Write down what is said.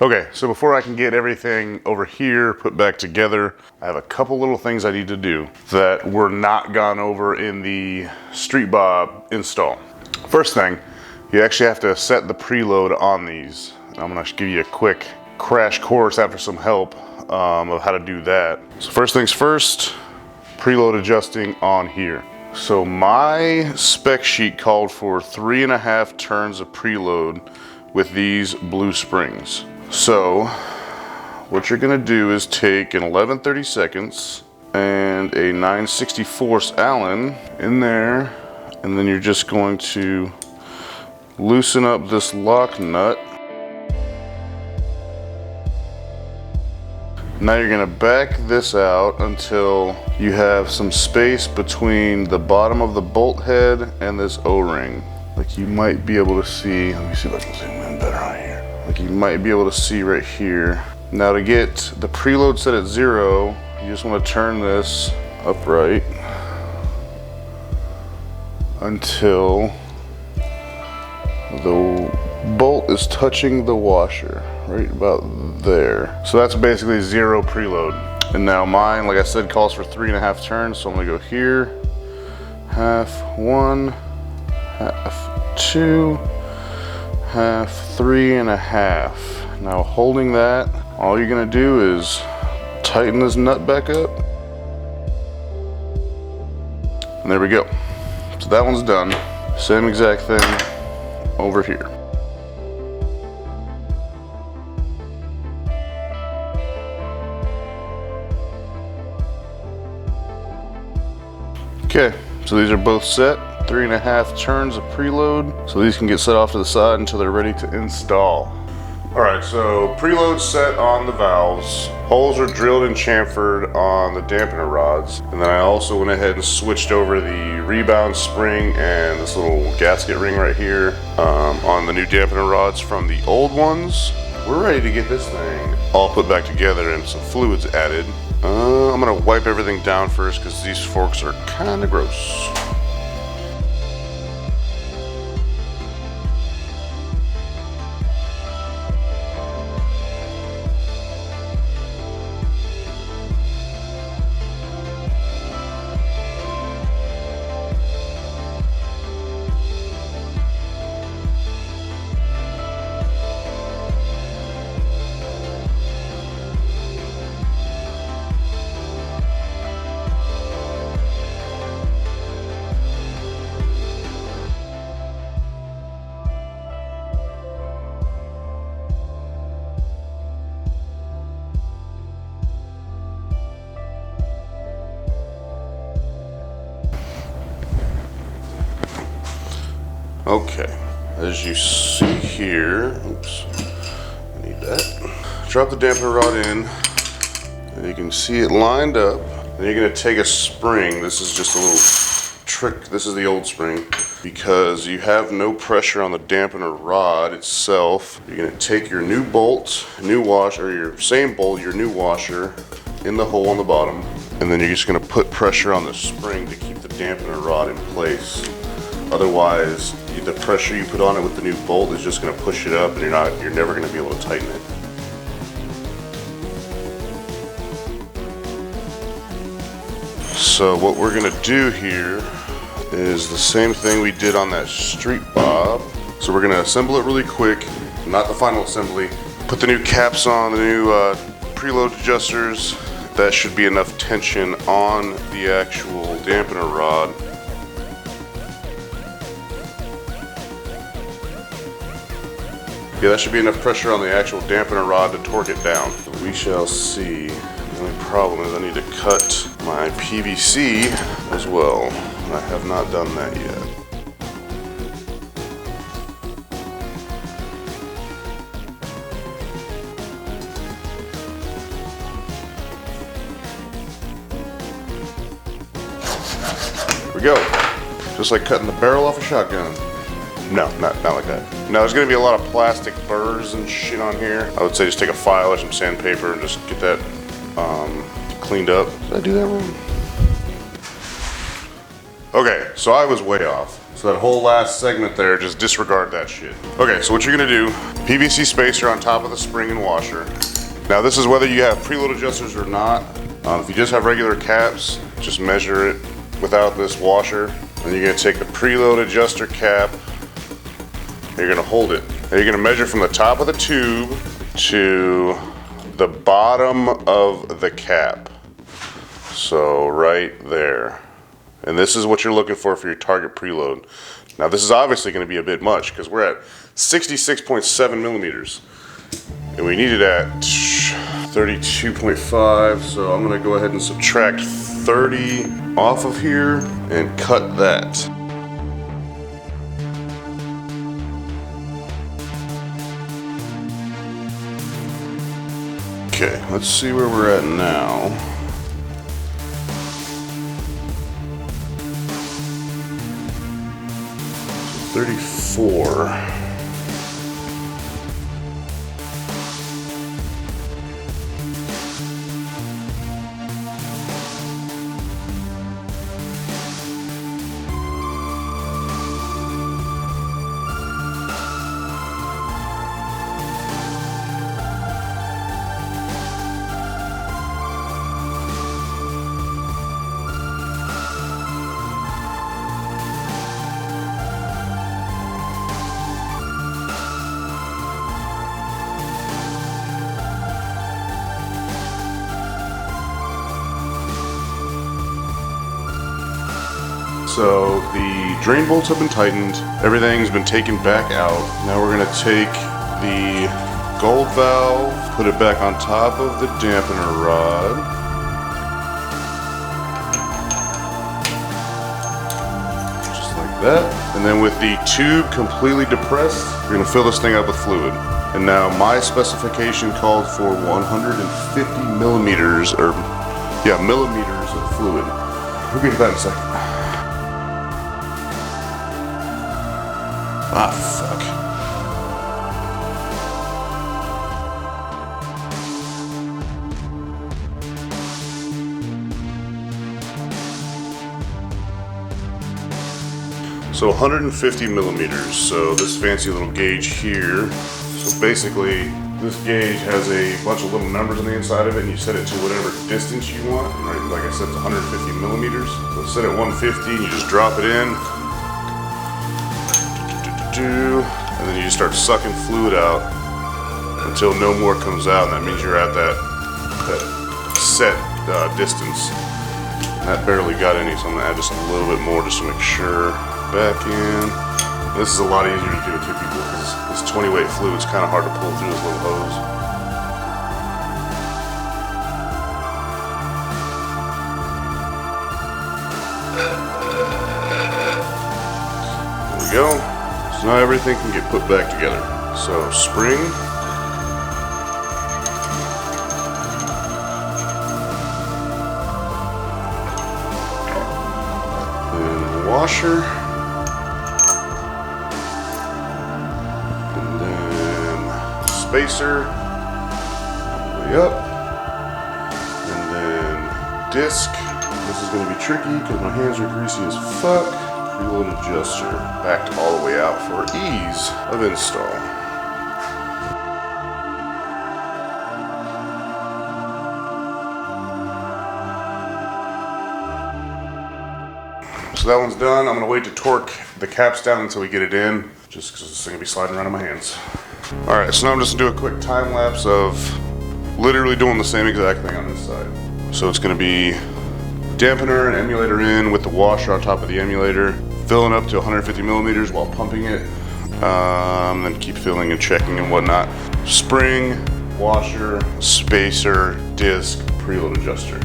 Okay, so before I can get everything over here put back together, I have a couple little things I need to do that were not gone over in the Street Bob install. First thing, you actually have to set the preload on these. I'm gonna give you a quick crash course after some help of how to do that. So first things first, preload adjusting on here. So my spec sheet called for 3.5 turns of preload with these blue springs. So what you're gonna do is take an 11/32 and a 9/64 Allen in there, and then you're just going to loosen up this lock nut. Now you're gonna back this out until you have some space between the bottom of the bolt head and this O-ring. Like you might be able to see, let me see if I can zoom in better on here. Like you might be able to see right here. Now to get the preload set at 0, you just want to turn this upright until the bolt is touching the washer, right about there. So that's basically 0 preload. And now mine, like I said, calls for 3.5 turns, so I'm gonna go here, half 1, half 2, half 3.5. Now holding that, all you're gonna do is tighten this nut back up. And there we go. So that one's done. Same exact thing over here. Okay, so these are both set. 3.5 turns of preload. So these can get set off to the side until they're ready to install. All right, so preload set on the valves. Holes are drilled and chamfered on the dampener rods. And then I also went ahead and switched over the rebound spring and this little gasket ring right here on the new dampener rods from the old ones. We're ready to get this thing all put back together and some fluids added. I'm gonna wipe everything down first because these forks are kind of gross. Okay, as you see here, oops, I need that. Drop the dampener rod in, and you can see it lined up. Then you're gonna take a spring. This is just a little trick. This is the old spring. Because you have no pressure on the dampener rod itself, you're gonna take your new bolt, new washer, or your same bolt, your new washer, in the hole on the bottom, and then you're just gonna put pressure on the spring to keep the dampener rod in place. Otherwise, the pressure you put on it with the new bolt is just going to push it up, and you're never going to be able to tighten it. So what we're going to do here is the same thing we did on that Street Bob. So we're going to assemble it really quick, not the final assembly. Put the new caps on, the new preload adjusters. That should be enough tension on the actual dampener rod. Yeah, that should be enough pressure on the actual dampener rod to torque it down. We shall see. The only problem is I need to cut my PVC as well. I have not done that yet. Here we go. Just like cutting the barrel off a shotgun. No, not like that. No, there's gonna be a lot of plastic burrs and shit on here. I would say just take a file or some sandpaper and just get that cleaned up. Did I do that wrong? Okay, so I was way off. So that whole last segment there, just disregard that shit. Okay, so what you're gonna do, PVC spacer on top of the spring and washer. Now this is whether you have preload adjusters or not. If you just have regular caps, just measure it without this washer. Then you're gonna take the preload adjuster cap, you're gonna hold it. Now you're gonna measure from the top of the tube to the bottom of the cap. So right there. And this is what you're looking for your target preload. Now this is obviously going to be a bit much because we're at 66.7 millimeters. And we need it at 32.5, so I'm going to go ahead and subtract 30 off of here and cut that. Okay, let's see where we're at now. 34. So the drain bolts have been tightened, everything's been taken back out. Now we're gonna take the gold valve, put it back on top of the dampener rod. Just like that. And then with the tube completely depressed, we're gonna fill this thing up with fluid. And now my specification called for 150 millimeters, millimeters of fluid. We'll get to that in a second. Ah, fuck. So 150 millimeters, so this fancy little gauge here. So basically, this gauge has a bunch of little numbers on the inside of it, and you set it to whatever distance you want. Right, like I said, it's 150 millimeters. So set it at 150, and you just drop it in. And then you just start sucking fluid out until no more comes out, and that means you're at that set distance. That barely got any, so I'm gonna add just a little bit more just to make sure. Back in. This is a lot easier to do with two people because this 20 weight fluid is kind of hard to pull through this little hose. There we go. So now everything can get put back together. So spring, then washer, and then spacer, all the way up, and then disc. This is going to be tricky because my hands are greasy as fuck. Preload adjuster backed all the way out for ease of install. So that one's done. I'm gonna wait to torque the caps down until we get it in, just because this thing will be sliding around in my hands. All right, so now I'm just gonna do a quick time lapse of literally doing the same exact thing on this side. So it's gonna be dampener and emulator in with the washer on top of the emulator, filling up to 150 millimeters while pumping it, then keep filling and checking and whatnot. Spring, washer, spacer, disc, preload adjuster.